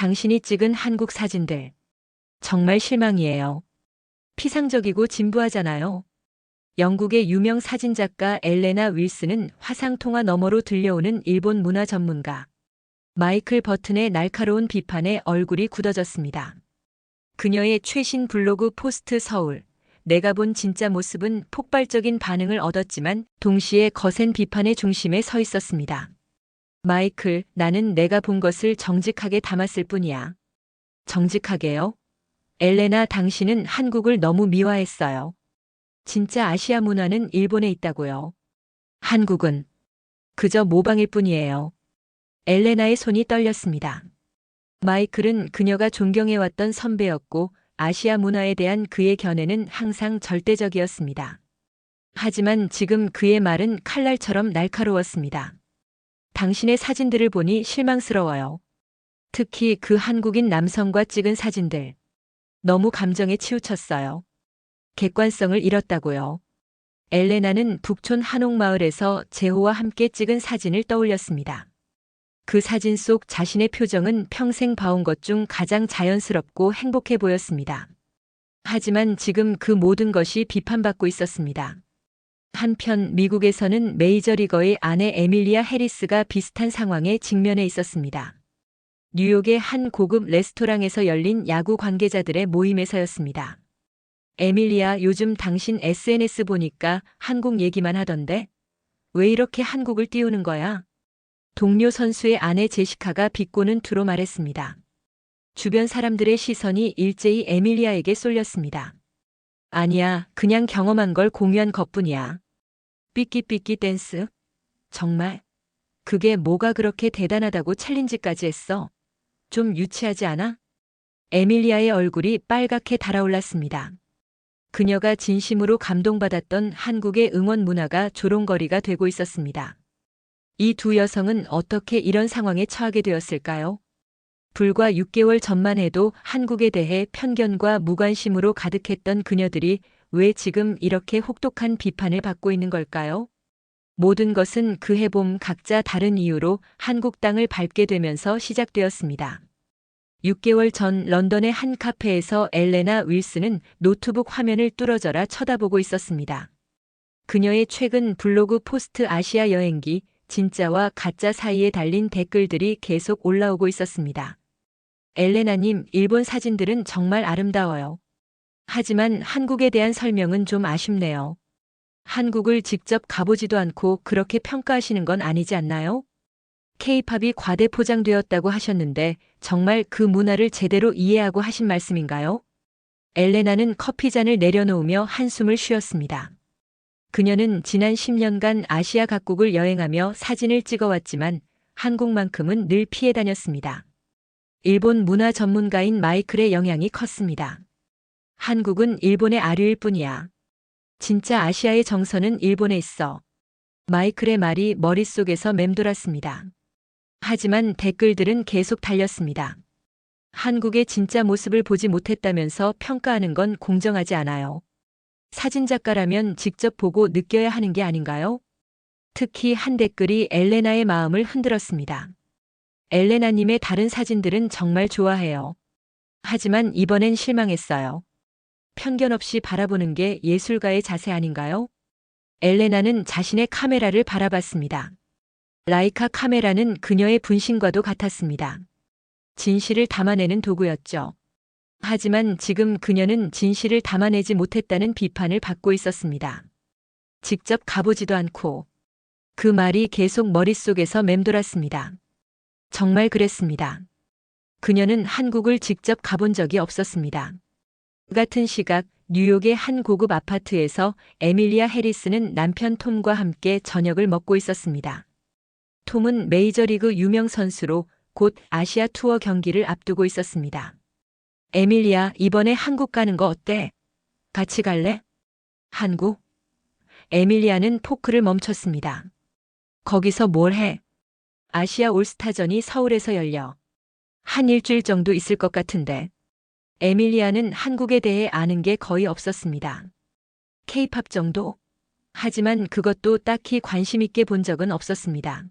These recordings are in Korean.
당신이 찍은 한국 사진들. 정말 실망이에요. 피상적이고 진부하잖아요. 영국의 유명 사진작가 엘레나 윌슨은 화상통화 너머로 들려오는 일본 문화 전문가 마이클 버튼의 날카로운 비판에 얼굴이 굳어졌습니다. 그녀의 최신 블로그 포스트 서울, 내가 본 진짜 모습은 폭발적인 반응을 얻었지만 동시에 거센 비판의 중심에 서 있었습니다. 마이클, 나는 내가 본 것을 정직하게 담았을 뿐이야. 정직하게요? 엘레나, 당신은 한국을 너무 미화했어요. 진짜 아시아 문화는 일본에 있다고요. 한국은 그저 모방일 뿐이에요. 엘레나의 손이 떨렸습니다. 마이클은 그녀가 존경해왔던 선배였고 아시아 문화에 대한 그의 견해는 항상 절대적이었습니다. 하지만 지금 그의 말은 칼날처럼 날카로웠습니다. 당신의 사진들을 보니 실망스러워요. 특히 그 한국인 남성과 찍은 사진들. 너무 감정에 치우쳤어요. 객관성을 잃었다고요. 엘레나는 북촌 한옥마을에서 제호와 함께 찍은 사진을 떠올렸습니다. 그 사진 속 자신의 표정은 평생 봐온 것 중 가장 자연스럽고 행복해 보였습니다. 하지만 지금 그 모든 것이 비판받고 있었습니다. 한편 미국에서는 메이저리거의 아내 에밀리아 해리스가 비슷한 상황에 직면해 있었습니다. 뉴욕의 한 고급 레스토랑에서 열린 야구 관계자들의 모임에서였습니다. 에밀리아, 요즘 당신 SNS 보니까 한국 얘기만 하던데? 왜 이렇게 한국을 띄우는 거야? 동료 선수의 아내 제시카가 비꼬는 투로 말했습니다. 주변 사람들의 시선이 일제히 에밀리아에게 쏠렸습니다. 아니야, 그냥 경험한 걸 공유한 것뿐이야. 삐끼삐끼 댄스? 정말? 그게 뭐가 그렇게 대단하다고 챌린지까지 했어? 좀 유치하지 않아? 에밀리아의 얼굴이 빨갛게 달아올랐습니다. 그녀가 진심으로 감동받았던 한국의 응원 문화가 조롱거리가 되고 있었습니다. 이 두 여성은 어떻게 이런 상황에 처하게 되었을까요? 불과 6개월 전만 해도 한국에 대해 편견과 무관심으로 가득했던 그녀들이 왜 지금 이렇게 혹독한 비판을 받고 있는 걸까요? 모든 것은 그 해봄 각자 다른 이유로 한국 땅을 밟게 되면서 시작되었습니다. 6개월 전 런던의 한 카페에서 엘레나 윌슨은 노트북 화면을 뚫어져라 쳐다보고 있었습니다. 그녀의 최근 블로그 포스트 아시아 여행기, 진짜와 가짜 사이에 달린 댓글들이 계속 올라오고 있었습니다. 엘레나님, 일본 사진들은 정말 아름다워요. 하지만 한국에 대한 설명은 좀 아쉽네요. 한국을 직접 가보지도 않고 그렇게 평가하시는 건 아니지 않나요? K-팝이 과대 포장되었다고 하셨는데 정말 그 문화를 제대로 이해하고 하신 말씀인가요? 엘레나는 커피잔을 내려놓으며 한숨을 쉬었습니다. 그녀는 지난 10년간 아시아 각국을 여행하며 사진을 찍어왔지만 한국만큼은 늘 피해 다녔습니다. 일본 문화 전문가인 마이클의 영향이 컸습니다. 한국은 일본의 아류일 뿐이야. 진짜 아시아의 정서는 일본에 있어. 마이클의 말이 머릿속에서 맴돌았습니다. 하지만 댓글들은 계속 달렸습니다. 한국의 진짜 모습을 보지 못했다면서 평가하는 건 공정하지 않아요. 사진작가라면 직접 보고 느껴야 하는 게 아닌가요? 특히 한 댓글이 엘레나의 마음을 흔들었습니다. 엘레나님의 다른 사진들은 정말 좋아해요. 하지만 이번엔 실망했어요. 편견 없이 바라보는 게 예술가의 자세 아닌가요? 엘레나는 자신의 카메라를 바라봤습니다. 라이카 카메라는 그녀의 분신과도 같았습니다. 진실을 담아내는 도구였죠. 하지만 지금 그녀는 진실을 담아내지 못했다는 비판을 받고 있었습니다. 직접 가보지도 않고. 그 말이 계속 머릿속에서 맴돌았습니다. 정말 그랬습니다. 그녀는 한국을 직접 가본 적이 없었습니다. 같은 시각 뉴욕의 한 고급 아파트에서 에밀리아 해리스는 남편 톰과 함께 저녁을 먹고 있었습니다. 톰은 메이저리그 유명 선수로 곧 아시아 투어 경기를 앞두고 있었습니다. 에밀리아, 이번에 한국 가는 거 어때? 같이 갈래? 한국? 에밀리아는 포크를 멈췄습니다. 거기서 뭘 해? 아시아 올스타전이 서울에서 열려. 한 일주일 정도 있을 것 같은데. 에밀리아는 한국에 대해 아는 게 거의 없었습니다. K-팝 정도? 하지만 그것도 딱히 관심 있게 본 적은 없었습니다.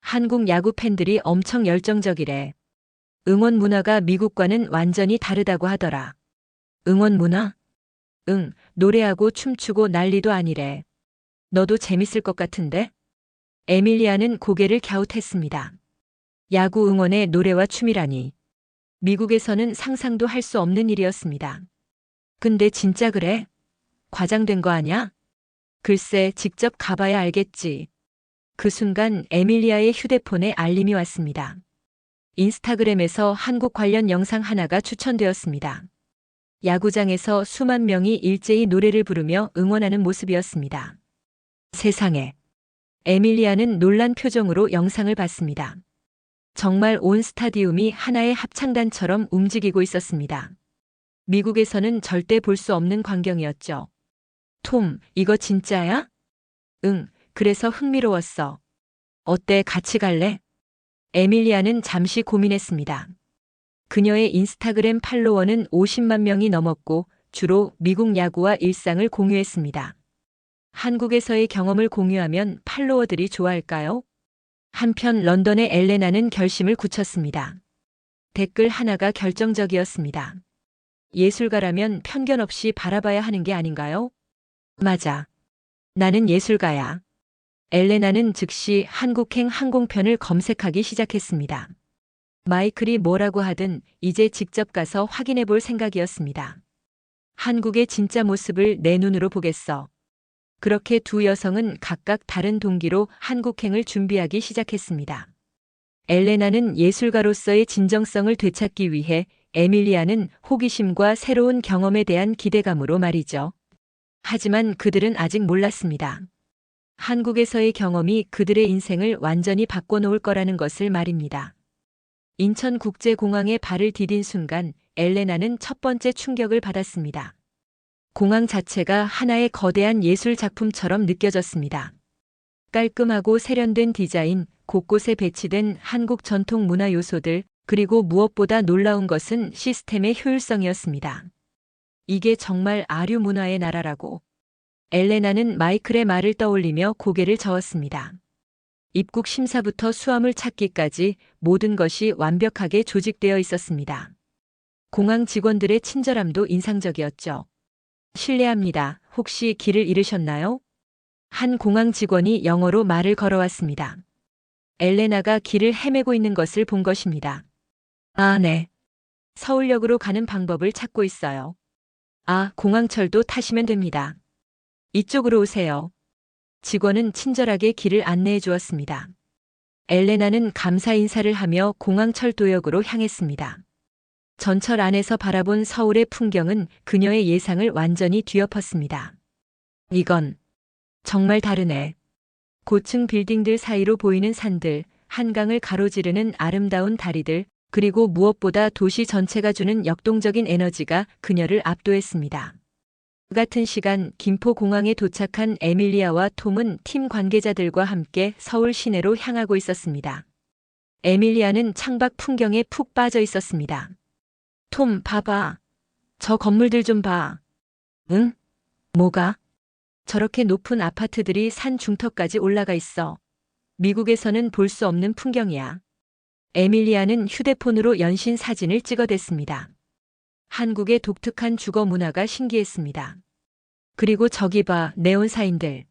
한국 야구 팬들이 엄청 열정적이래. 응원 문화가 미국과는 완전히 다르다고 하더라. 응원 문화? 응, 노래하고 춤추고 난리도 아니래. 너도 재밌을 것 같은데? 에밀리아는 고개를 갸웃했습니다. 야구 응원의 노래와 춤이라니. 미국에서는 상상도 할 수 없는 일이었습니다. 근데 진짜 그래? 과장된 거 아냐? 글쎄, 직접 가봐야 알겠지. 그 순간 에밀리아의 휴대폰에 알림이 왔습니다. 인스타그램에서 한국 관련 영상 하나가 추천되었습니다. 야구장에서 수만 명이 일제히 노래를 부르며 응원하는 모습이었습니다. 세상에. 에밀리아는 놀란 표정으로 영상을 봤습니다. 정말 온 스타디움이 하나의 합창단처럼 움직이고 있었습니다. 미국에서는 절대 볼 수 없는 광경이었죠. 톰, 이거 진짜야? 응, 그래서 흥미로웠어. 어때, 같이 갈래? 에밀리아는 잠시 고민했습니다. 그녀의 인스타그램 팔로워는 50만 명이 넘었고 주로 미국 야구와 일상을 공유했습니다. 한국에서의 경험을 공유하면 팔로워들이 좋아할까요? 한편 런던의 엘레나는 결심을 굳혔습니다. 댓글 하나가 결정적이었습니다. 예술가라면 편견 없이 바라봐야 하는 게 아닌가요? 맞아. 나는 예술가야. 엘레나는 즉시 한국행 항공편을 검색하기 시작했습니다. 마이클이 뭐라고 하든 이제 직접 가서 확인해 볼 생각이었습니다. 한국의 진짜 모습을 내 눈으로 보겠어. 그렇게 두 여성은 각각 다른 동기로 한국행을 준비하기 시작했습니다. 엘레나는 예술가로서의 진정성을 되찾기 위해, 에밀리아는 호기심과 새로운 경험에 대한 기대감으로 말이죠. 하지만 그들은 아직 몰랐습니다. 한국에서의 경험이 그들의 인생을 완전히 바꿔놓을 거라는 것을 말입니다. 인천국제공항에 발을 디딘 순간 엘레나는 첫 번째 충격을 받았습니다. 공항 자체가 하나의 거대한 예술 작품처럼 느껴졌습니다. 깔끔하고 세련된 디자인, 곳곳에 배치된 한국 전통 문화 요소들, 그리고 무엇보다 놀라운 것은 시스템의 효율성이었습니다. 이게 정말 아류 문화의 나라라고. 엘레나는 마이클의 말을 떠올리며 고개를 저었습니다. 입국 심사부터 수화물 찾기까지 모든 것이 완벽하게 조직되어 있었습니다. 공항 직원들의 친절함도 인상적이었죠. 실례합니다. 혹시 길을 잃으셨나요? 한 공항 직원이 영어로 말을 걸어왔습니다. 엘레나가 길을 헤매고 있는 것을 본 것입니다. 아, 네. 서울역으로 가는 방법을 찾고 있어요. 아, 공항철도 타시면 됩니다. 이쪽으로 오세요. 직원은 친절하게 길을 안내해 주었습니다. 엘레나는 감사 인사를 하며 공항철도역으로 향했습니다. 전철 안에서 바라본 서울의 풍경은 그녀의 예상을 완전히 뒤엎었습니다. 이건 정말 다르네. 고층 빌딩들 사이로 보이는 산들, 한강을 가로지르는 아름다운 다리들, 그리고 무엇보다 도시 전체가 주는 역동적인 에너지가 그녀를 압도했습니다. 그 같은 시간 김포공항에 도착한 에밀리아와 톰은 팀 관계자들과 함께 서울 시내로 향하고 있었습니다. 에밀리아는 창밖 풍경에 푹 빠져 있었습니다. 톰, 봐봐. 저 건물들 좀 봐. 응? 뭐가? 저렇게 높은 아파트들이 산 중턱까지 올라가 있어. 미국에서는 볼 수 없는 풍경이야. 에밀리아는 휴대폰으로 연신 사진을 찍어댔습니다. 한국의 독특한 주거 문화가 신기했습니다. 그리고 저기 봐, 네온사인들.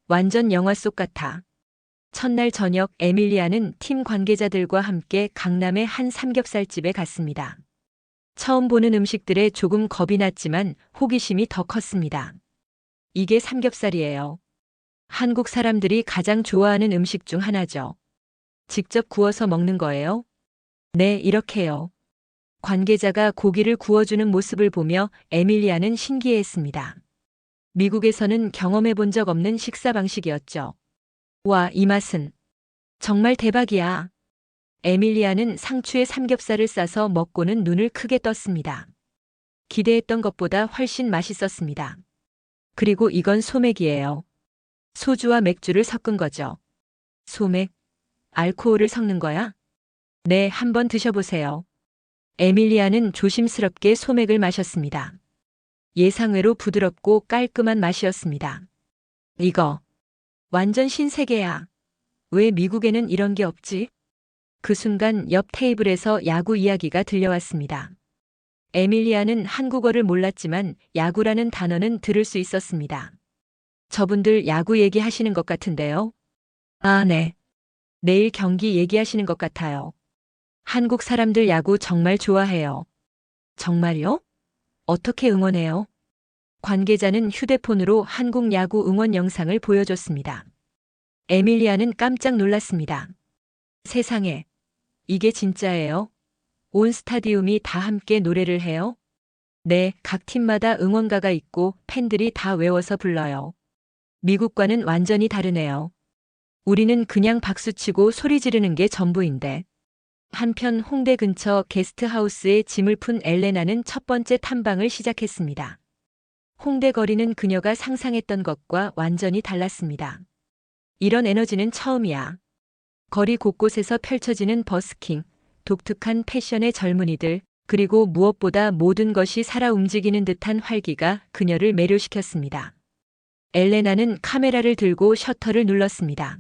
완전 영화 속 같아. 첫날 저녁 에밀리아는 팀 관계자들과 함께 강남의 한 삼겹살집에 갔습니다. 처음 보는 음식들에 조금 겁이 났지만 호기심이 더 컸습니다. 이게 삼겹살이에요. 한국 사람들이 가장 좋아하는 음식 중 하나죠. 직접 구워서 먹는 거예요? 네, 이렇게요. 관계자가 고기를 구워주는 모습을 보며 에밀리아는 신기해했습니다. 미국에서는 경험해 본 적 없는 식사 방식이었죠. 와, 이 맛은 정말 대박이야. 에밀리아는 상추에 삼겹살을 싸서 먹고는 눈을 크게 떴습니다. 기대했던 것보다 훨씬 맛있었습니다. 그리고 이건 소맥이에요. 소주와 맥주를 섞은 거죠. 소맥? 알코올을 섞는 거야? 네, 한번 드셔보세요. 에밀리아는 조심스럽게 소맥을 마셨습니다. 예상외로 부드럽고 깔끔한 맛이었습니다. 이거 완전 신세계야. 왜 미국에는 이런 게 없지? 그 순간 옆 테이블에서 야구 이야기가 들려왔습니다. 에밀리아는 한국어를 몰랐지만 야구라는 단어는 들을 수 있었습니다. 저분들 야구 얘기하시는 것 같은데요? 아, 네. 내일 경기 얘기하시는 것 같아요. 한국 사람들 야구 정말 좋아해요. 정말요? 어떻게 응원해요? 관계자는 휴대폰으로 한국 야구 응원 영상을 보여줬습니다. 에밀리아는 깜짝 놀랐습니다. 세상에, 이게 진짜예요? 온 스타디움이 다 함께 노래를 해요? 네, 각 팀마다 응원가가 있고 팬들이 다 외워서 불러요. 미국과는 완전히 다르네요. 우리는 그냥 박수치고 소리 지르는 게 전부인데. 한편 홍대 근처 게스트하우스에 짐을 푼 엘레나는 첫 번째 탐방을 시작했습니다. 홍대 거리는 그녀가 상상했던 것과 완전히 달랐습니다. 이런 에너지는 처음이야. 거리 곳곳에서 펼쳐지는 버스킹, 독특한 패션의 젊은이들, 그리고 무엇보다 모든 것이 살아 움직이는 듯한 활기가 그녀를 매료시켰습니다. 엘레나는 카메라를 들고 셔터를 눌렀습니다.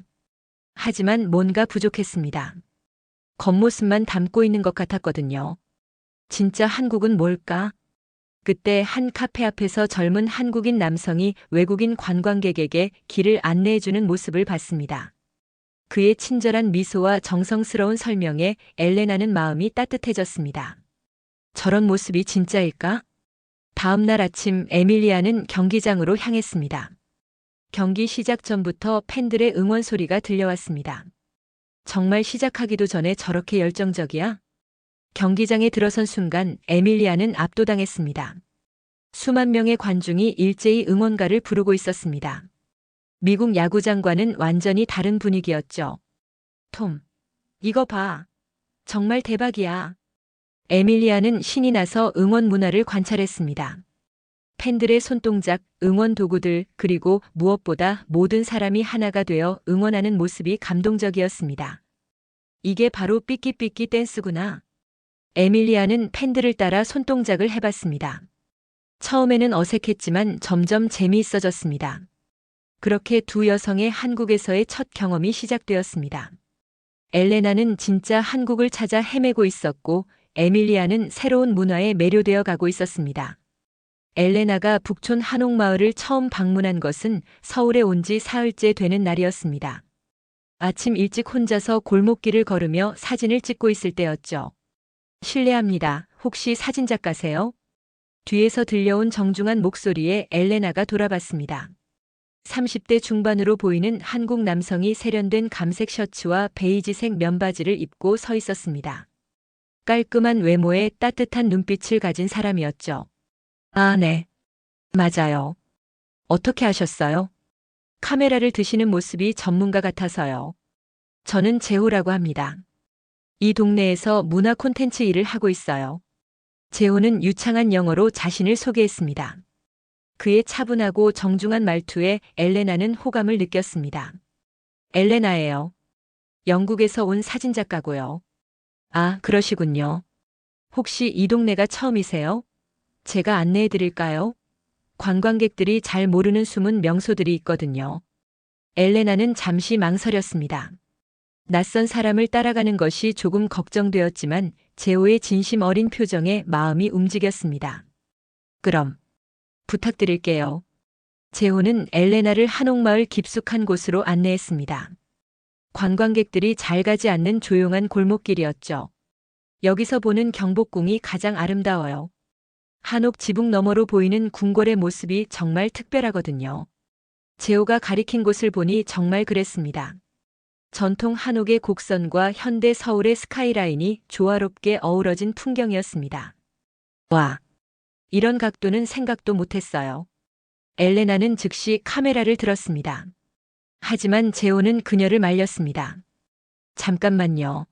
하지만 뭔가 부족했습니다. 겉모습만 담고 있는 것 같았거든요. 진짜 한국은 뭘까? 그때 한 카페 앞에서 젊은 한국인 남성이 외국인 관광객에게 길을 안내해주는 모습을 봤습니다. 그의 친절한 미소와 정성스러운 설명에 엘레나는 마음이 따뜻해졌습니다. 저런 모습이 진짜일까? 다음 날 아침 에밀리아는 경기장으로 향했습니다. 경기 시작 전부터 팬들의 응원 소리가 들려왔습니다. 정말 시작하기도 전에 저렇게 열정적이야? 경기장에 들어선 순간 에밀리아는 압도당했습니다. 수만 명의 관중이 일제히 응원가를 부르고 있었습니다. 미국 야구장과는 완전히 다른 분위기였죠. 톰, 이거 봐. 정말 대박이야. 에밀리아는 신이 나서 응원 문화를 관찰했습니다. 팬들의 손동작, 응원 도구들, 그리고 무엇보다 모든 사람이 하나가 되어 응원하는 모습이 감동적이었습니다. 이게 바로 삐끼삐끼 댄스구나. 에밀리아는 팬들을 따라 손동작을 해봤습니다. 처음에는 어색했지만 점점 재미있어졌습니다. 그렇게 두 여성의 한국에서의 첫 경험이 시작되었습니다. 엘레나는 진짜 한국을 찾아 헤매고 있었고 에밀리아는 새로운 문화에 매료되어 가고 있었습니다. 엘레나가 북촌 한옥마을을 처음 방문한 것은 서울에 온 지 사흘째 되는 날이었습니다. 아침 일찍 혼자서 골목길을 걸으며 사진을 찍고 있을 때였죠. 실례합니다. 혹시 사진작가세요? 뒤에서 들려온 정중한 목소리에 엘레나가 돌아봤습니다. 30대 중반으로 보이는 한국 남성이 세련된 감색 셔츠와 베이지색 면바지를 입고 서 있었습니다. 깔끔한 외모에 따뜻한 눈빛을 가진 사람이었죠. 아, 네. 맞아요. 어떻게 하셨어요? 카메라를 드시는 모습이 전문가 같아서요. 저는 재호라고 합니다. 이 동네에서 문화 콘텐츠 일을 하고 있어요. 재호는 유창한 영어로 자신을 소개했습니다. 그의 차분하고 정중한 말투에 엘레나는 호감을 느꼈습니다. 엘레나예요. 영국에서 온 사진작가고요. 아, 그러시군요. 혹시 이 동네가 처음이세요? 제가 안내해 드릴까요? 관광객들이 잘 모르는 숨은 명소들이 있거든요. 엘레나는 잠시 망설였습니다. 낯선 사람을 따라가는 것이 조금 걱정되었지만 재호의 진심 어린 표정에 마음이 움직였습니다. 그럼 부탁드릴게요. 재호는 엘레나를 한옥마을 깊숙한 곳으로 안내했습니다. 관광객들이 잘 가지 않는 조용한 골목길이었죠. 여기서 보는 경복궁이 가장 아름다워요. 한옥 지붕 너머로 보이는 궁궐의 모습이 정말 특별하거든요. 재호가 가리킨 곳을 보니 정말 그랬습니다. 전통 한옥의 곡선과 현대 서울의 스카이라인이 조화롭게 어우러진 풍경이었습니다. 와, 이런 각도는 생각도 못했어요. 엘레나는 즉시 카메라를 들었습니다. 하지만 재호는 그녀를 말렸습니다. 잠깐만요.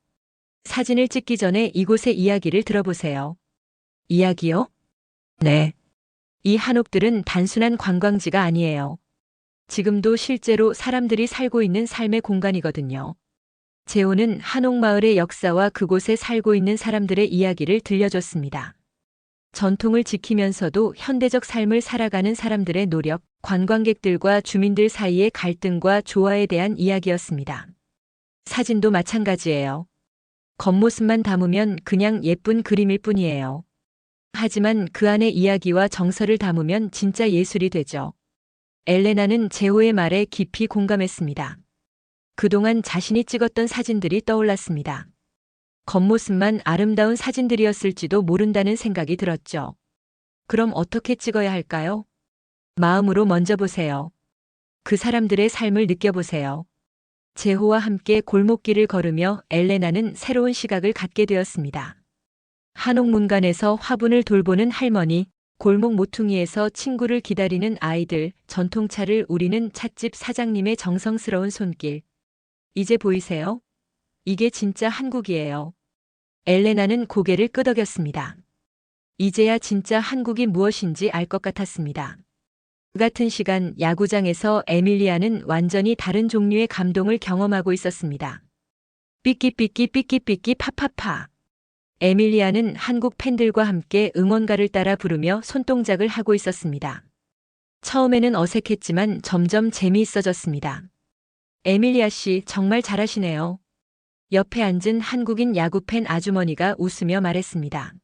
사진을 찍기 전에 이곳의 이야기를 들어보세요. 이야기요? 네. 이 한옥들은 단순한 관광지가 아니에요. 지금도 실제로 사람들이 살고 있는 삶의 공간이거든요. 재호는 한옥마을의 역사와 그곳에 살고 있는 사람들의 이야기를 들려줬습니다. 전통을 지키면서도 현대적 삶을 살아가는 사람들의 노력, 관광객들과 주민들 사이의 갈등과 조화에 대한 이야기였습니다. 사진도 마찬가지예요. 겉모습만 담으면 그냥 예쁜 그림일 뿐이에요. 하지만 그 안에 이야기와 정서를 담으면 진짜 예술이 되죠. 엘레나는 제호의 말에 깊이 공감했습니다. 그동안 자신이 찍었던 사진들이 떠올랐습니다. 겉모습만 아름다운 사진들이었을지도 모른다는 생각이 들었죠. 그럼 어떻게 찍어야 할까요? 마음으로 먼저 보세요. 그 사람들의 삶을 느껴보세요. 제호와 함께 골목길을 걸으며 엘레나는 새로운 시각을 갖게 되었습니다. 한옥문간에서 화분을 돌보는 할머니, 골목 모퉁이에서 친구를 기다리는 아이들, 전통차를 우리는 찻집 사장님의 정성스러운 손길. 이제 보이세요? 이게 진짜 한국이에요. 엘레나는 고개를 끄덕였습니다. 이제야 진짜 한국이 무엇인지 알 것 같았습니다. 그 같은 시간 야구장에서 에밀리아는 완전히 다른 종류의 감동을 경험하고 있었습니다. 삐끼삐끼 삐끼삐끼 파파파. 에밀리아는 한국 팬들과 함께 응원가를 따라 부르며 손동작을 하고 있었습니다. 처음에는 어색했지만 점점 재미있어졌습니다. 에밀리아 씨 정말 잘하시네요. 옆에 앉은 한국인 야구팬 아주머니가 웃으며 말했습니다.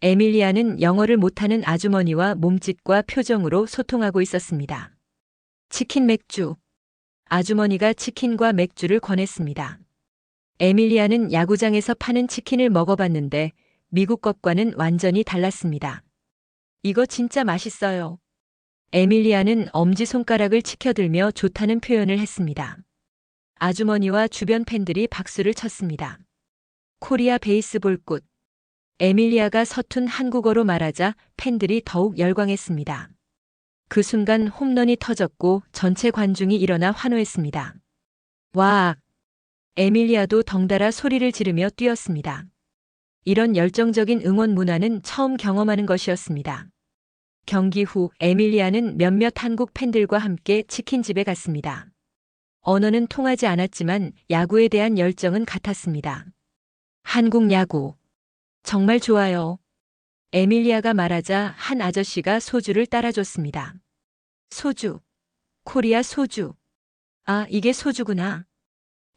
에밀리아는 영어를 못하는 아주머니와 몸짓과 표정으로 소통하고 있었습니다. 치킨 맥주. 아주머니가 치킨과 맥주를 권했습니다. 에밀리아는 야구장에서 파는 치킨을 먹어봤는데 미국 것과는 완전히 달랐습니다. 이거 진짜 맛있어요. 에밀리아는 엄지손가락을 치켜들며 좋다는 표현을 했습니다. 아주머니와 주변 팬들이 박수를 쳤습니다. 코리아 베이스볼 굿. 에밀리아가 서툰 한국어로 말하자 팬들이 더욱 열광했습니다. 그 순간 홈런이 터졌고 전체 관중이 일어나 환호했습니다. 와! 에밀리아도 덩달아 소리를 지르며 뛰었습니다. 이런 열정적인 응원 문화는 처음 경험하는 것이었습니다. 경기 후 에밀리아는 몇몇 한국 팬들과 함께 치킨집에 갔습니다. 언어는 통하지 않았지만 야구에 대한 열정은 같았습니다. 한국 야구. 정말 좋아요. 에밀리아가 말하자 한 아저씨가 소주를 따라줬습니다. 소주. 코리아 소주. 아, 이게 소주구나.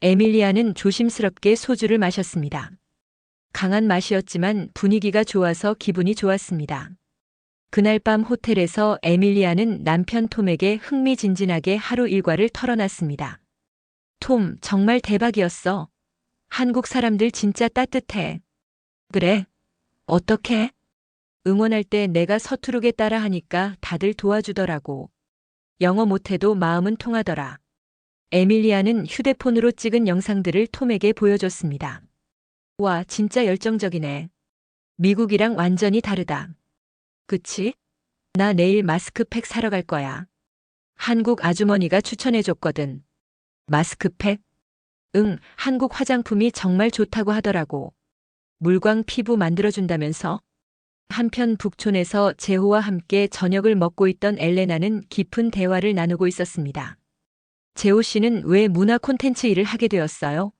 에밀리아는 조심스럽게 소주를 마셨습니다. 강한 맛이었지만 분위기가 좋아서 기분이 좋았습니다. 그날 밤 호텔에서 에밀리아는 남편 톰에게 흥미진진하게 하루 일과를 털어놨습니다. 톰, 정말 대박이었어. 한국 사람들 진짜 따뜻해. 그래? 어떻게? 응원할 때 내가 서투르게 따라하니까 다들 도와주더라고. 영어 못해도 마음은 통하더라. 에밀리아는 휴대폰으로 찍은 영상들을 톰에게 보여줬습니다. 와, 진짜 열정적이네. 미국이랑 완전히 다르다. 그치? 나 내일 마스크팩 사러 갈 거야. 한국 아주머니가 추천해줬거든. 마스크팩? 응, 한국 화장품이 정말 좋다고 하더라고. 물광 피부 만들어준다면서? 한편 북촌에서 제호와 함께 저녁을 먹고 있던 엘레나는 깊은 대화를 나누고 있었습니다. 제호 씨는 왜 문화 콘텐츠 일을 하게 되었어요?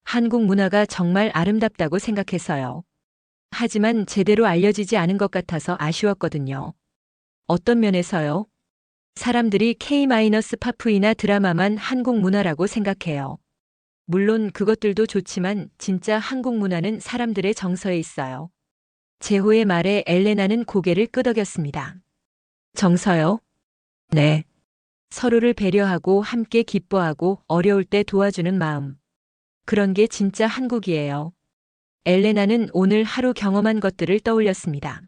한국 문화가 정말 아름답다고 생각해서요. 하지만 제대로 알려지지 않은 것 같아서 아쉬웠거든요. 어떤 면에서요? 사람들이 K-팝이나 드라마만 한국 문화라고 생각해요. 물론 그것들도 좋지만 진짜 한국 문화는 사람들의 정서에 있어요. 제호의 말에 엘레나는 고개를 끄덕였습니다. 정서요? 네. 서로를 배려하고 함께 기뻐하고 어려울 때 도와주는 마음. 그런 게 진짜 한국이에요. 엘레나는 오늘 하루 경험한 것들을 떠올렸습니다.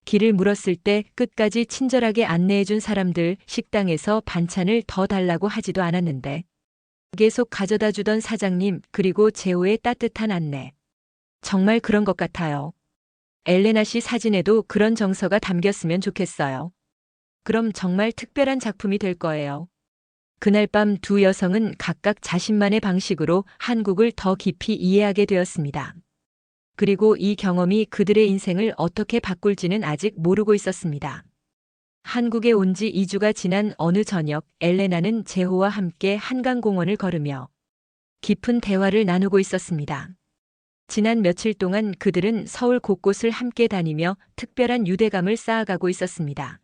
길을 물었을 때 끝까지 친절하게 안내해준 사람들, 식당에서 반찬을 더 달라고 하지도 않았는데 계속 가져다 주던 사장님, 그리고 제호의 따뜻한 안내. 정말 그런 것 같아요. 엘레나 씨 사진에도 그런 정서가 담겼으면 좋겠어요. 그럼 정말 특별한 작품이 될 거예요. 그날 밤 두 여성은 각각 자신만의 방식으로 한국을 더 깊이 이해하게 되었습니다. 그리고 이 경험이 그들의 인생을 어떻게 바꿀지는 아직 모르고 있었습니다. 한국에 온 지 2주가 지난 어느 저녁, 엘레나는 제호와 함께 한강공원을 걸으며 깊은 대화를 나누고 있었습니다. 지난 며칠 동안 그들은 서울 곳곳을 함께 다니며 특별한 유대감을 쌓아가고 있었습니다.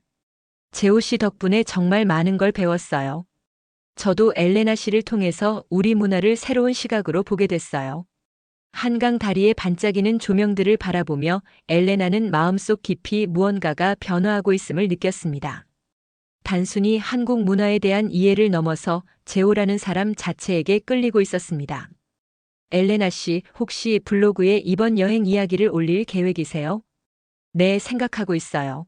제호 씨 덕분에 정말 많은 걸 배웠어요. 저도 엘레나 씨를 통해서 우리 문화를 새로운 시각으로 보게 됐어요. 한강 다리에 반짝이는 조명들을 바라보며 엘레나는 마음속 깊이 무언가가 변화하고 있음을 느꼈습니다. 단순히 한국 문화에 대한 이해를 넘어서 재호라는 사람 자체에게 끌리고 있었습니다. 엘레나 씨, 혹시 블로그에 이번 여행 이야기를 올릴 계획이세요? 네, 생각하고 있어요.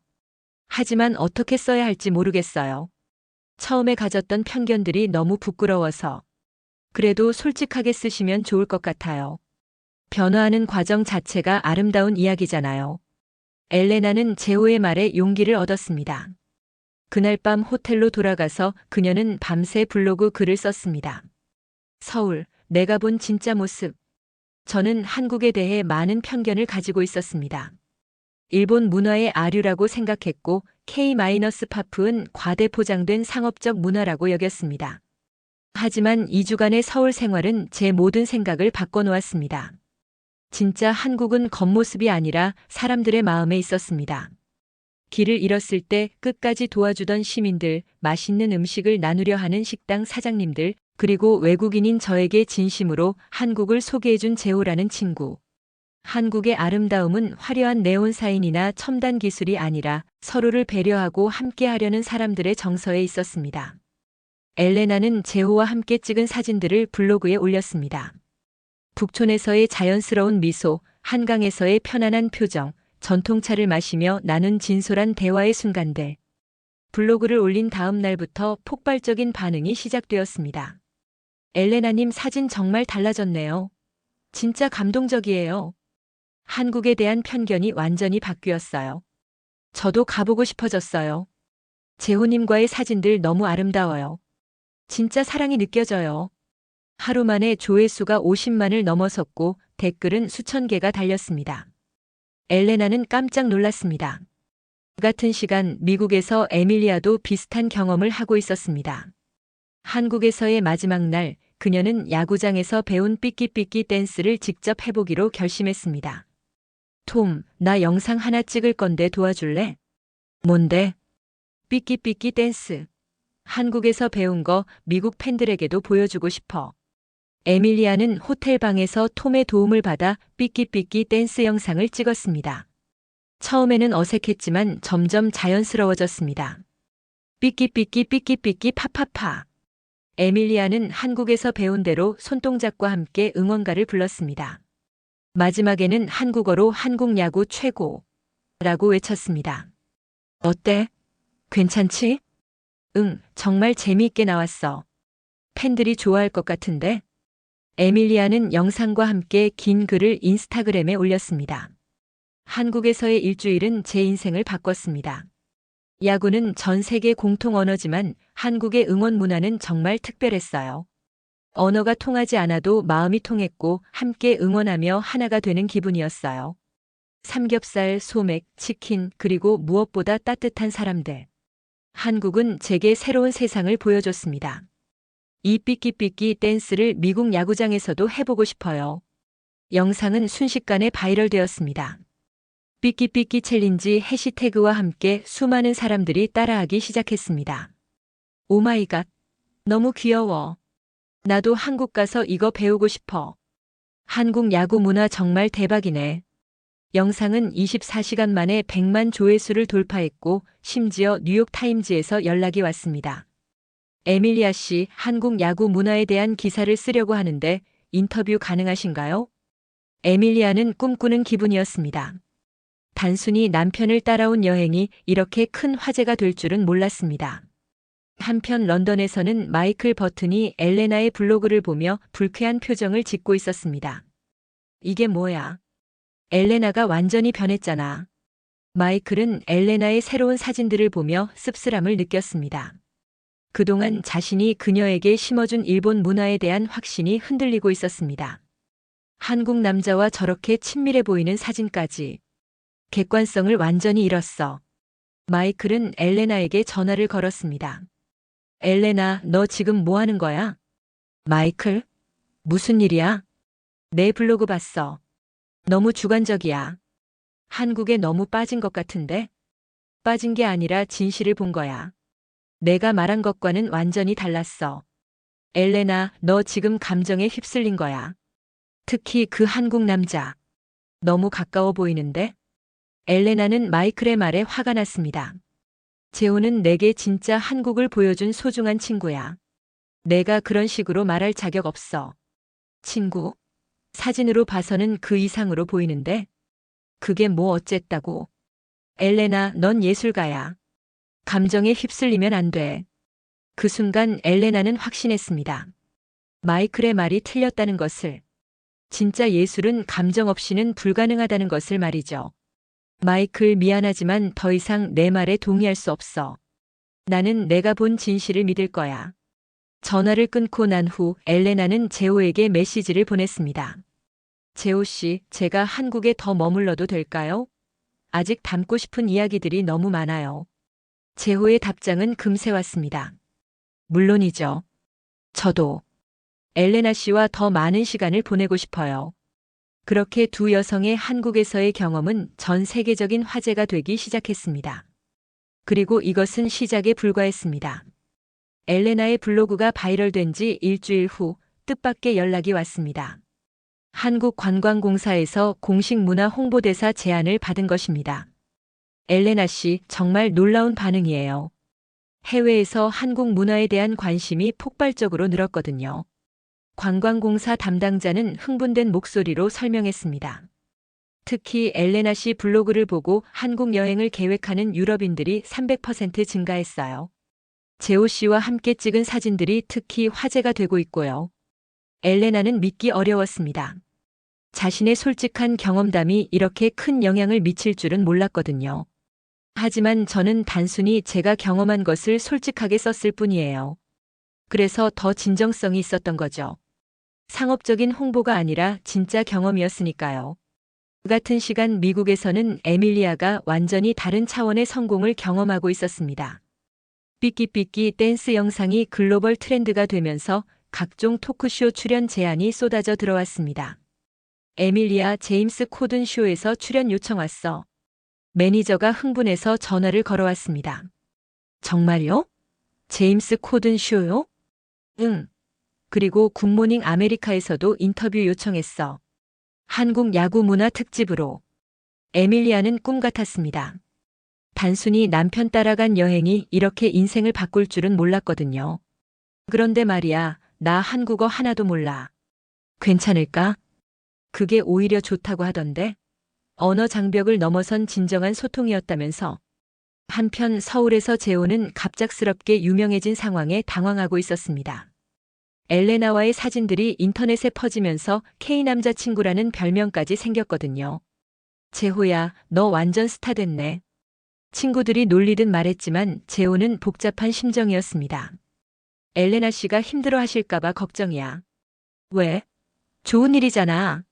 하지만 어떻게 써야 할지 모르겠어요. 처음에 가졌던 편견들이 너무 부끄러워서. 그래도 솔직하게 쓰시면 좋을 것 같아요. 변화하는 과정 자체가 아름다운 이야기잖아요. 엘레나는 제호의 말에 용기를 얻었습니다. 그날 밤 호텔로 돌아가서 그녀는 밤새 블로그 글을 썼습니다. 서울, 내가 본 진짜 모습. 저는 한국에 대해 많은 편견을 가지고 있었습니다. 일본 문화의 아류라고 생각했고 K-팝은 과대 포장된 상업적 문화라고 여겼습니다. 하지만 2주간의 서울 생활은 제 모든 생각을 바꿔놓았습니다. 진짜 한국은 겉모습이 아니라 사람들의 마음에 있었습니다. 길을 잃었을 때 끝까지 도와주던 시민들, 맛있는 음식을 나누려 하는 식당 사장님들, 그리고 외국인인 저에게 진심으로 한국을 소개해준 제호라는 친구. 한국의 아름다움은 화려한 네온 사인이나 첨단 기술이 아니라 서로를 배려하고 함께하려는 사람들의 정서에 있었습니다. 엘레나는 제호와 함께 찍은 사진들을 블로그에 올렸습니다. 북촌에서의 자연스러운 미소, 한강에서의 편안한 표정, 전통차를 마시며 나눈 진솔한 대화의 순간들. 블로그를 올린 다음 날부터 폭발적인 반응이 시작되었습니다. 엘레나님 사진 정말 달라졌네요. 진짜 감동적이에요. 한국에 대한 편견이 완전히 바뀌었어요. 저도 가보고 싶어졌어요. 재호님과의 사진들 너무 아름다워요. 진짜 사랑이 느껴져요. 하루 만에 조회수가 50만을 넘어섰고 댓글은 수천 개가 달렸습니다. 엘레나는 깜짝 놀랐습니다. 같은 시간 미국에서 에밀리아도 비슷한 경험을 하고 있었습니다. 한국에서의 마지막 날, 그녀는 야구장에서 배운 삐끼삐끼 댄스를 직접 해보기로 결심했습니다. 톰, 나 영상 하나 찍을 건데 도와줄래? 뭔데? 삐끼삐끼 댄스. 한국에서 배운 거 미국 팬들에게도 보여주고 싶어. 에밀리아는 호텔 방에서 톰의 도움을 받아 삐끼삐끼 댄스 영상을 찍었습니다. 처음에는 어색했지만 점점 자연스러워졌습니다. 삐끼삐끼 삐끼삐끼 파파파. 에밀리아는 한국에서 배운 대로 손동작과 함께 응원가를 불렀습니다. 마지막에는 한국어로 한국 야구 최고! 라고 외쳤습니다. 어때? 괜찮지? 응, 정말 재미있게 나왔어. 팬들이 좋아할 것 같은데? 에밀리아는 영상과 함께 긴 글을 인스타그램에 올렸습니다. 한국에서의 일주일은 제 인생을 바꿨습니다. 야구는 전 세계 공통 언어지만 한국의 응원 문화는 정말 특별했어요. 언어가 통하지 않아도 마음이 통했고 함께 응원하며 하나가 되는 기분이었어요. 삼겹살, 소맥, 치킨, 그리고 무엇보다 따뜻한 사람들. 한국은 제게 새로운 세상을 보여줬습니다. 이 삐끼삐끼 댄스를 미국 야구장에서도 해보고 싶어요. 영상은 순식간에 바이럴되었습니다. 삐끼삐끼 챌린지 해시태그와 함께 수많은 사람들이 따라하기 시작했습니다. 오마이갓, 너무 귀여워. 나도 한국 가서 이거 배우고 싶어. 한국 야구 문화 정말 대박이네. 영상은 24시간 만에 100만 조회수를 돌파했고 심지어 뉴욕타임즈에서 연락이 왔습니다. 에밀리아 씨, 한국 야구 문화에 대한 기사를 쓰려고 하는데 인터뷰 가능하신가요? 에밀리아는 꿈꾸는 기분이었습니다. 단순히 남편을 따라온 여행이 이렇게 큰 화제가 될 줄은 몰랐습니다. 한편 런던에서는 마이클 버튼이 엘레나의 블로그를 보며 불쾌한 표정을 짓고 있었습니다. 이게 뭐야? 엘레나가 완전히 변했잖아. 마이클은 엘레나의 새로운 사진들을 보며 씁쓸함을 느꼈습니다. 그동안 자신이 그녀에게 심어준 일본 문화에 대한 확신이 흔들리고 있었습니다. 한국 남자와 저렇게 친밀해 보이는 사진까지. 객관성을 완전히 잃었어. 마이클은 엘레나에게 전화를 걸었습니다. 엘레나, 너 지금 뭐 하는 거야? 마이클? 무슨 일이야? 내 블로그 봤어. 너무 주관적이야. 한국에 너무 빠진 것 같은데? 빠진 게 아니라 진실을 본 거야. 내가 말한 것과는 완전히 달랐어. 엘레나, 너 지금 감정에 휩쓸린 거야. 특히 그 한국 남자. 너무 가까워 보이는데? 엘레나는 마이클의 말에 화가 났습니다. 재호는 내게 진짜 한국을 보여준 소중한 친구야. 내가 그런 식으로 말할 자격 없어. 친구? 사진으로 봐서는 그 이상으로 보이는데? 그게 뭐 어쨌다고? 엘레나, 넌 예술가야. 감정에 휩쓸리면 안 돼. 그 순간 엘레나는 확신했습니다. 마이클의 말이 틀렸다는 것을. 진짜 예술은 감정 없이는 불가능하다는 것을 말이죠. 마이클, 미안하지만 더 이상 내 말에 동의할 수 없어. 나는 내가 본 진실을 믿을 거야. 전화를 끊고 난 후 엘레나는 재호에게 메시지를 보냈습니다. 재호 씨, 제가 한국에 더 머물러도 될까요? 아직 담고 싶은 이야기들이 너무 많아요. 재호의 답장은 금세 왔습니다. 물론이죠. 저도 엘레나 씨와 더 많은 시간을 보내고 싶어요. 그렇게 두 여성의 한국에서의 경험은 전 세계적인 화제가 되기 시작했습니다. 그리고 이것은 시작에 불과했습니다. 엘레나의 블로그가 바이럴된 지 일주일 후 뜻밖의 연락이 왔습니다. 한국관광공사에서 공식 문화 홍보대사 제안을 받은 것입니다. 엘레나 씨, 정말 놀라운 반응이에요. 해외에서 한국 문화에 대한 관심이 폭발적으로 늘었거든요. 관광공사 담당자는 흥분된 목소리로 설명했습니다. 특히 엘레나 씨 블로그를 보고 한국 여행을 계획하는 유럽인들이 300% 증가했어요. 재호 씨와 함께 찍은 사진들이 특히 화제가 되고 있고요. 엘레나는 믿기 어려웠습니다. 자신의 솔직한 경험담이 이렇게 큰 영향을 미칠 줄은 몰랐거든요. 하지만 저는 단순히 제가 경험한 것을 솔직하게 썼을 뿐이에요. 그래서 더 진정성이 있었던 거죠. 상업적인 홍보가 아니라 진짜 경험이었으니까요. 같은 시간 미국에서는 에밀리아가 완전히 다른 차원의 성공을 경험하고 있었습니다. 삐끼삐끼 댄스 영상이 글로벌 트렌드가 되면서 각종 토크쇼 출연 제안이 쏟아져 들어왔습니다. 에밀리아 제임스 코든 쇼에서 출연 요청 왔어. 매니저가 흥분해서 전화를 걸어왔습니다. 정말요? 제임스 코든 쇼요? 응. 그리고 굿모닝 아메리카에서도 인터뷰 요청했어. 한국 야구 문화 특집으로. 에밀리아는 꿈 같았습니다. 단순히 남편 따라간 여행이 이렇게 인생을 바꿀 줄은 몰랐거든요. 그런데 말이야, 나 한국어 하나도 몰라. 괜찮을까? 그게 오히려 좋다고 하던데? 언어 장벽을 넘어선 진정한 소통이었다면서. 한편 서울에서 재호는 갑작스럽게 유명해진 상황에 당황하고 있었습니다. 엘레나와의 사진들이 인터넷에 퍼지면서 K 남자친구라는 별명까지 생겼거든요. 재호야, 너 완전 스타 됐네. 친구들이 놀리듯 말했지만 재호는 복잡한 심정이었습니다. 엘레나 씨가 힘들어 하실까봐 걱정이야. 왜? 좋은 일이잖아.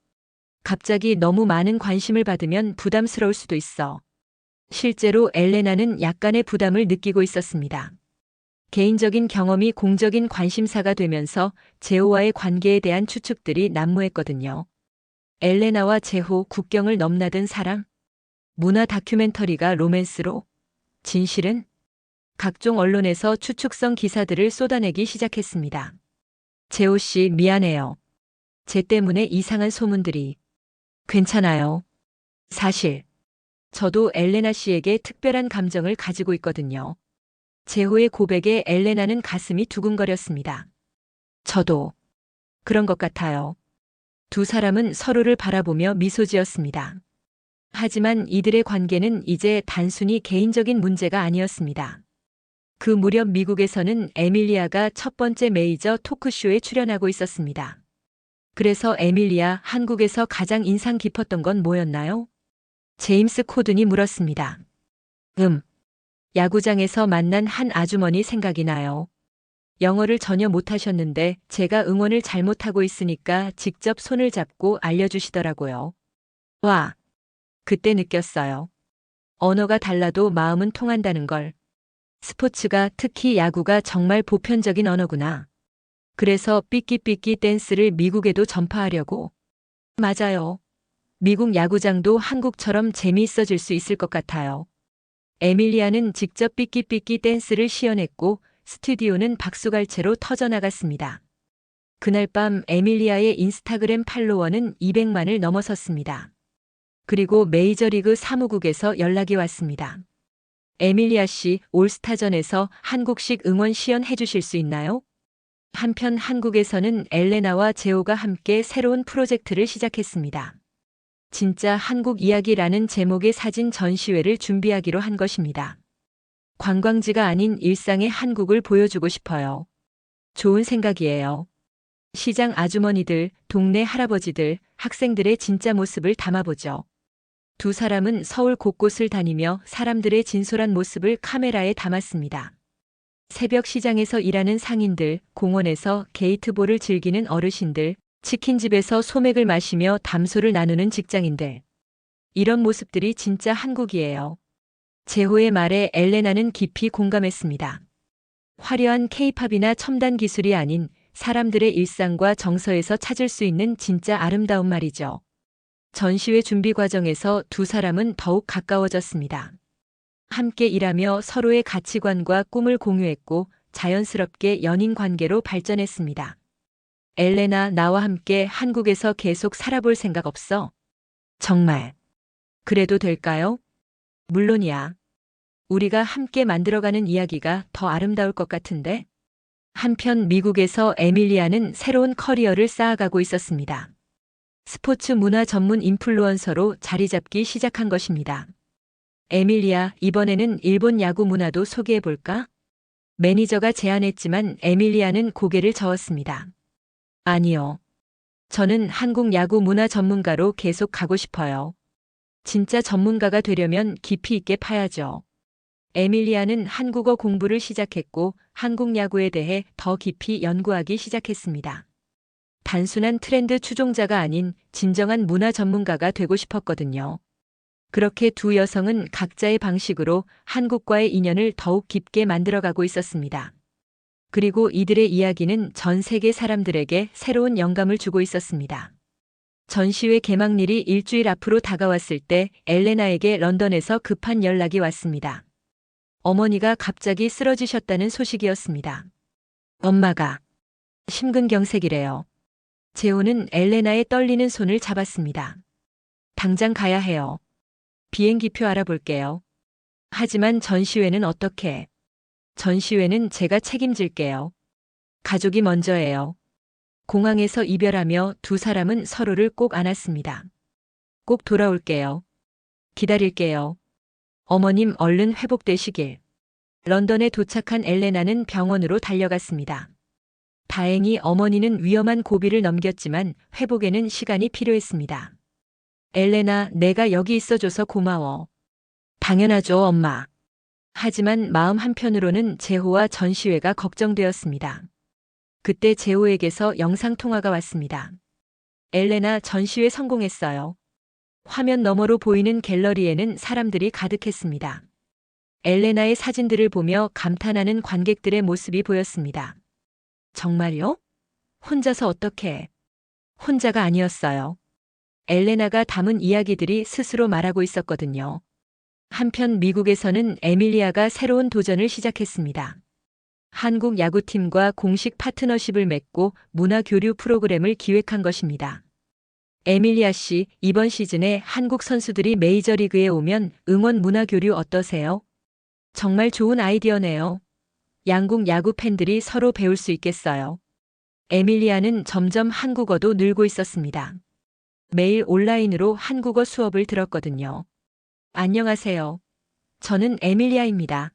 갑자기 너무 많은 관심을 받으면 부담스러울 수도 있어. 실제로 엘레나는 약간의 부담을 느끼고 있었습니다. 개인적인 경험이 공적인 관심사가 되면서 재호와의 관계에 대한 추측들이 난무했거든요. 엘레나와 재호 국경을 넘나든 사랑? 문화 다큐멘터리가 로맨스로? 진실은? 각종 언론에서 추측성 기사들을 쏟아내기 시작했습니다. 재호 씨, 미안해요. 제 때문에 이상한 소문들이. 괜찮아요. 사실 저도 엘레나 씨에게 특별한 감정을 가지고 있거든요. 재호의 고백에 엘레나는 가슴이 두근거렸습니다. 저도 그런 것 같아요. 두 사람은 서로를 바라보며 미소 지었습니다. 하지만 이들의 관계는 이제 단순히 개인적인 문제가 아니었습니다. 그 무렵 미국에서는 에밀리아가 첫 번째 메이저 토크쇼에 출연하고 있었습니다. 그래서 에밀리아, 한국에서 가장 인상 깊었던 건 뭐였나요? 제임스 코든이 물었습니다. 야구장에서 만난 한 아주머니 생각이 나요. 영어를 전혀 못하셨는데 제가 응원을 잘못하고 있으니까 직접 손을 잡고 알려주시더라고요. 와, 그때 느꼈어요. 언어가 달라도 마음은 통한다는 걸. 스포츠가, 특히 야구가 정말 보편적인 언어구나. 그래서 삐끼삐끼 댄스를 미국에도 전파하려고. 맞아요. 미국 야구장도 한국처럼 재미있어질 수 있을 것 같아요. 에밀리아는 직접 삐끼삐끼 댄스를 시연했고 스튜디오는 박수갈채로 터져나갔습니다. 그날 밤 에밀리아의 인스타그램 팔로워는 200만을 넘어섰습니다. 그리고 메이저리그 사무국에서 연락이 왔습니다. 에밀리아 씨, 올스타전에서 한국식 응원 시연해 주실 수 있나요? 한편 한국에서는 엘레나와 제오가 함께 새로운 프로젝트를 시작했습니다. 진짜 한국 이야기라는 제목의 사진 전시회를 준비하기로 한 것입니다. 관광지가 아닌 일상의 한국을 보여주고 싶어요. 좋은 생각이에요. 시장 아주머니들, 동네 할아버지들, 학생들의 진짜 모습을 담아보죠. 두 사람은 서울 곳곳을 다니며 사람들의 진솔한 모습을 카메라에 담았습니다. 새벽 시장에서 일하는 상인들, 공원에서 게이트볼을 즐기는 어르신들, 치킨집에서 소맥을 마시며 담소를 나누는 직장인들. 이런 모습들이 진짜 한국이에요. 제호의 말에 엘레나는 깊이 공감했습니다. 화려한 케이팝이나 첨단 기술이 아닌 사람들의 일상과 정서에서 찾을 수 있는 진짜 아름다운 말이죠. 전시회 준비 과정에서 두 사람은 더욱 가까워졌습니다. 함께 일하며 서로의 가치관과 꿈을 공유했고 자연스럽게 연인 관계로 발전했습니다. 엘레나, 나와 함께 한국에서 계속 살아볼 생각 없어? 정말. 그래도 될까요? 물론이야. 우리가 함께 만들어가는 이야기가 더 아름다울 것 같은데? 한편 미국에서 에밀리아는 새로운 커리어를 쌓아가고 있었습니다. 스포츠 문화 전문 인플루언서로 자리 잡기 시작한 것입니다. 에밀리아, 이번에는 일본 야구 문화도 소개해볼까? 매니저가 제안했지만 에밀리아는 고개를 저었습니다. 아니요. 저는 한국 야구 문화 전문가로 계속 가고 싶어요. 진짜 전문가가 되려면 깊이 있게 파야죠. 에밀리아는 한국어 공부를 시작했고 한국 야구에 대해 더 깊이 연구하기 시작했습니다. 단순한 트렌드 추종자가 아닌 진정한 문화 전문가가 되고 싶었거든요. 그렇게 두 여성은 각자의 방식으로 한국과의 인연을 더욱 깊게 만들어가고 있었습니다. 그리고 이들의 이야기는 전 세계 사람들에게 새로운 영감을 주고 있었습니다. 전시회 개막일이 일주일 앞으로 다가왔을 때 엘레나에게 런던에서 급한 연락이 왔습니다. 어머니가 갑자기 쓰러지셨다는 소식이었습니다. 엄마가 심근경색이래요. 제오는 엘레나의 떨리는 손을 잡았습니다. 당장 가야 해요. 비행기표 알아볼게요. 하지만 전시회는 어떻게? 전시회는 제가 책임질게요. 가족이 먼저예요. 공항에서 이별하며 두 사람은 서로를 꼭 안았습니다. 꼭 돌아올게요. 기다릴게요. 어머님 얼른 회복되시길. 런던에 도착한 엘레나는 병원으로 달려갔습니다. 다행히 어머니는 위험한 고비를 넘겼지만 회복에는 시간이 필요했습니다. 엘레나, 내가 여기 있어줘서 고마워. 당연하죠, 엄마. 하지만 마음 한편으로는 제호와 전시회가 걱정되었습니다. 그때 제호에게서 영상통화가 왔습니다. 엘레나, 전시회 성공했어요. 화면 너머로 보이는 갤러리에는 사람들이 가득했습니다. 엘레나의 사진들을 보며 감탄하는 관객들의 모습이 보였습니다. 정말요? 혼자서 어떻게? 혼자가 아니었어요. 엘레나가 담은 이야기들이 스스로 말하고 있었거든요. 한편 미국에서는 에밀리아가 새로운 도전을 시작했습니다. 한국 야구팀과 공식 파트너십을 맺고 문화교류 프로그램을 기획한 것입니다. 에밀리아 씨, 이번 시즌에 한국 선수들이 메이저리그에 오면 응원 문화교류 어떠세요? 정말 좋은 아이디어네요. 양국 야구 팬들이 서로 배울 수 있겠어요. 에밀리아는 점점 한국어도 늘고 있었습니다. 매일 온라인으로 한국어 수업을 들었거든요. 안녕하세요. 저는 에밀리아입니다.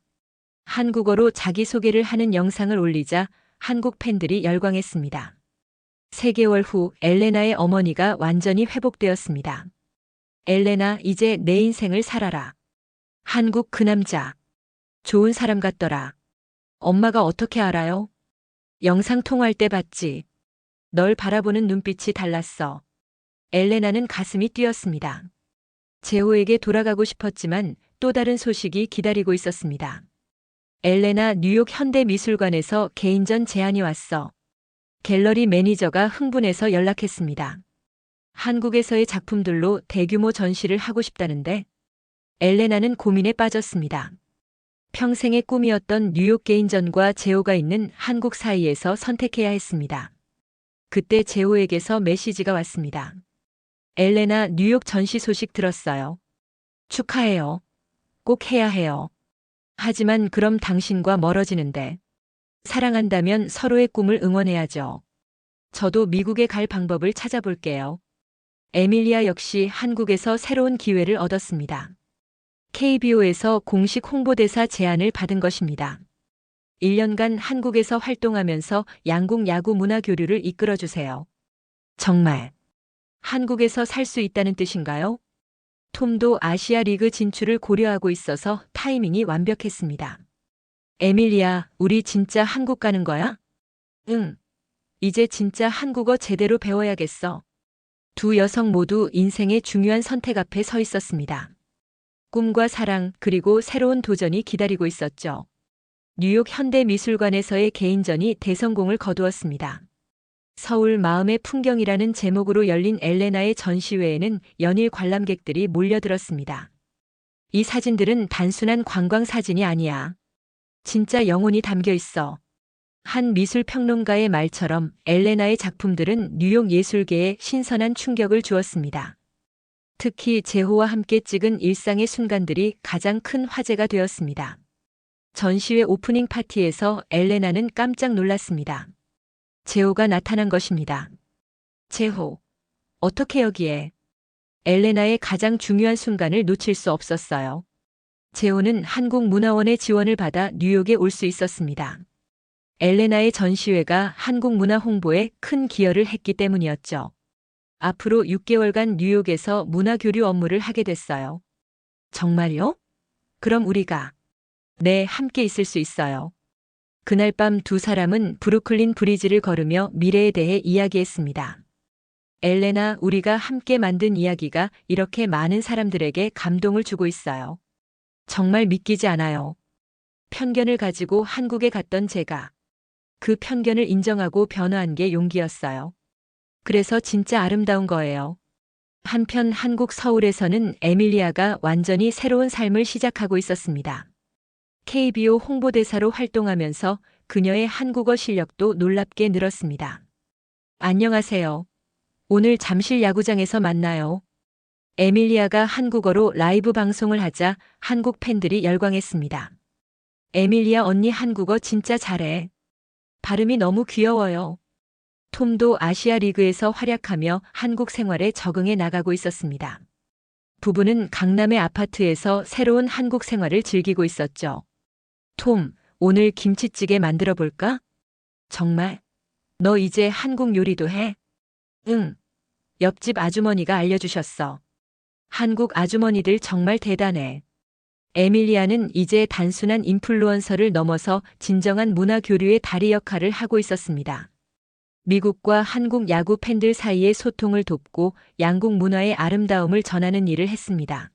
한국어로 자기소개를 하는 영상을 올리자 한국 팬들이 열광했습니다. 3개월 후 엘레나의 어머니가 완전히 회복되었습니다. 엘레나, 이제 내 인생을 살아라. 한국 그 남자. 좋은 사람 같더라. 엄마가 어떻게 알아요? 영상 통화할 때 봤지. 널 바라보는 눈빛이 달랐어. 엘레나는 가슴이 뛰었습니다. 제호에게 돌아가고 싶었지만 또 다른 소식이 기다리고 있었습니다. 엘레나, 뉴욕 현대미술관에서 개인전 제안이 왔어. 갤러리 매니저가 흥분해서 연락했습니다. 한국에서의 작품들로 대규모 전시를 하고 싶다는데 엘레나는 고민에 빠졌습니다. 평생의 꿈이었던 뉴욕 개인전과 제호가 있는 한국 사이에서 선택해야 했습니다. 그때 재호에게서 메시지가 왔습니다. 엘레나 뉴욕 전시 소식 들었어요. 축하해요. 꼭 해야 해요. 하지만 그럼 당신과 멀어지는데. 사랑한다면 서로의 꿈을 응원해야죠. 저도 미국에 갈 방법을 찾아볼게요. 에밀리아 역시 한국에서 새로운 기회를 얻었습니다. KBO에서 공식 홍보대사 제안을 받은 것입니다. 1년간 한국에서 활동하면서 양국 야구 문화 교류를 이끌어주세요. 정말 한국에서 살 수 있다는 뜻인가요? 톰도 아시아 리그 진출을 고려하고 있어서 타이밍이 완벽했습니다. 에밀리아, 우리 진짜 한국 가는 거야? 응. 이제 진짜 한국어 제대로 배워야겠어. 두 여성 모두 인생의 중요한 선택 앞에 서 있었습니다. 꿈과 사랑, 그리고 새로운 도전이 기다리고 있었죠. 뉴욕 현대미술관에서의 개인전이 대성공을 거두었습니다. 서울 마음의 풍경이라는 제목으로 열린 엘레나의 전시회에는 연일 관람객들이 몰려들었습니다. 이 사진들은 단순한 관광 사진이 아니야. 진짜 영혼이 담겨 있어. 한 미술 평론가의 말처럼 엘레나의 작품들은 뉴욕 예술계에 신선한 충격을 주었습니다. 특히 재호와 함께 찍은 일상의 순간들이 가장 큰 화제가 되었습니다. 전시회 오프닝 파티에서 엘레나는 깜짝 놀랐습니다. 재호가 나타난 것입니다. 재호, 어떻게 여기에? 엘레나의 가장 중요한 순간을 놓칠 수 없었어요. 재호는 한국문화원의 지원을 받아 뉴욕에 올 수 있었습니다. 엘레나의 전시회가 한국문화 홍보에 큰 기여를 했기 때문이었죠. 앞으로 6개월간 뉴욕에서 문화교류 업무를 하게 됐어요. 정말요? 그럼 우리가 네, 함께 있을 수 있어요. 그날 밤 두 사람은 브루클린 브리지를 걸으며 미래에 대해 이야기했습니다. 엘레나, 우리가 함께 만든 이야기가 이렇게 많은 사람들에게 감동을 주고 있어요. 정말 믿기지 않아요. 편견을 가지고 한국에 갔던 제가 그 편견을 인정하고 변화한 게 용기였어요. 그래서 진짜 아름다운 거예요. 한편 한국 서울에서는 에밀리아가 완전히 새로운 삶을 시작하고 있었습니다. KBO 홍보대사로 활동하면서 그녀의 한국어 실력도 놀랍게 늘었습니다. 안녕하세요. 오늘 잠실 야구장에서 만나요. 에밀리아가 한국어로 라이브 방송을 하자 한국 팬들이 열광했습니다. 에밀리아 언니 한국어 진짜 잘해. 발음이 너무 귀여워요. 톰도 아시아 리그에서 활약하며 한국 생활에 적응해 나가고 있었습니다. 부부는 강남의 아파트에서 새로운 한국 생활을 즐기고 있었죠. 톰, 오늘 김치찌개 만들어 볼까? 정말? 너 이제 한국 요리도 해? 응. 옆집 아주머니가 알려주셨어. 한국 아주머니들 정말 대단해. 에밀리아는 이제 단순한 인플루언서를 넘어서 진정한 문화 교류의 다리 역할을 하고 있었습니다. 미국과 한국 야구 팬들 사이의 소통을 돕고 양국 문화의 아름다움을 전하는 일을 했습니다.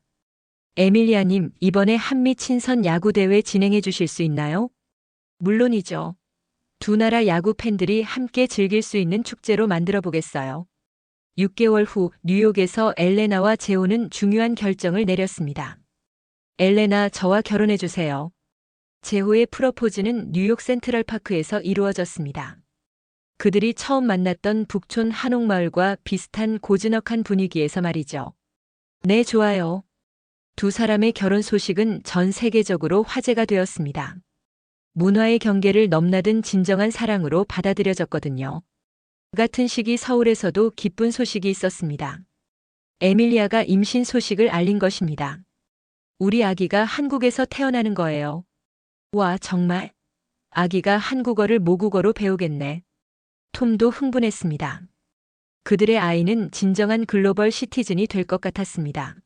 에밀리아님, 이번에 한미 친선 야구 대회 진행해 주실 수 있나요? 물론이죠. 두 나라 야구 팬들이 함께 즐길 수 있는 축제로 만들어 보겠어요. 6개월 후 뉴욕에서 엘레나와 재호는 중요한 결정을 내렸습니다. 엘레나, 저와 결혼해 주세요. 재호의 프러포즈는 뉴욕 센트럴파크에서 이루어졌습니다. 그들이 처음 만났던 북촌 한옥마을과 비슷한 고즈넉한 분위기에서 말이죠. 네, 좋아요. 두 사람의 결혼 소식은 전 세계적으로 화제가 되었습니다. 문화의 경계를 넘나든 진정한 사랑으로 받아들여졌거든요. 같은 시기 서울에서도 기쁜 소식이 있었습니다. 에밀리아가 임신 소식을 알린 것입니다. 우리 아기가 한국에서 태어나는 거예요. 와, 정말? 아기가 한국어를 모국어로 배우겠네. 톰도 흥분했습니다. 그들의 아이는 진정한 글로벌 시티즌이 될 것 같았습니다.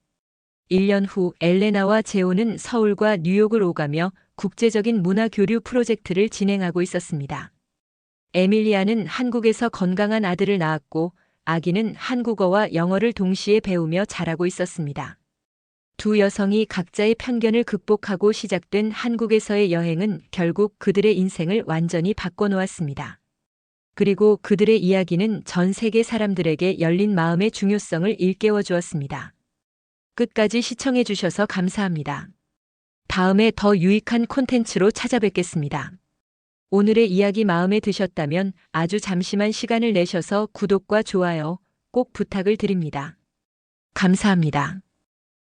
1년 후 엘레나와 재호는 서울과 뉴욕을 오가며 국제적인 문화 교류 프로젝트를 진행하고 있었습니다. 에밀리아는 한국에서 건강한 아들을 낳았고 아기는 한국어와 영어를 동시에 배우며 자라고 있었습니다. 두 여성이 각자의 편견을 극복하고 시작된 한국에서의 여행은 결국 그들의 인생을 완전히 바꿔놓았습니다. 그리고 그들의 이야기는 전 세계 사람들에게 열린 마음의 중요성을 일깨워 주었습니다. 끝까지 시청해 주셔서 감사합니다. 다음에 더 유익한 콘텐츠로 찾아뵙겠습니다. 오늘의 이야기 마음에 드셨다면 아주 잠시만 시간을 내셔서 구독과 좋아요 꼭 부탁을 드립니다. 감사합니다.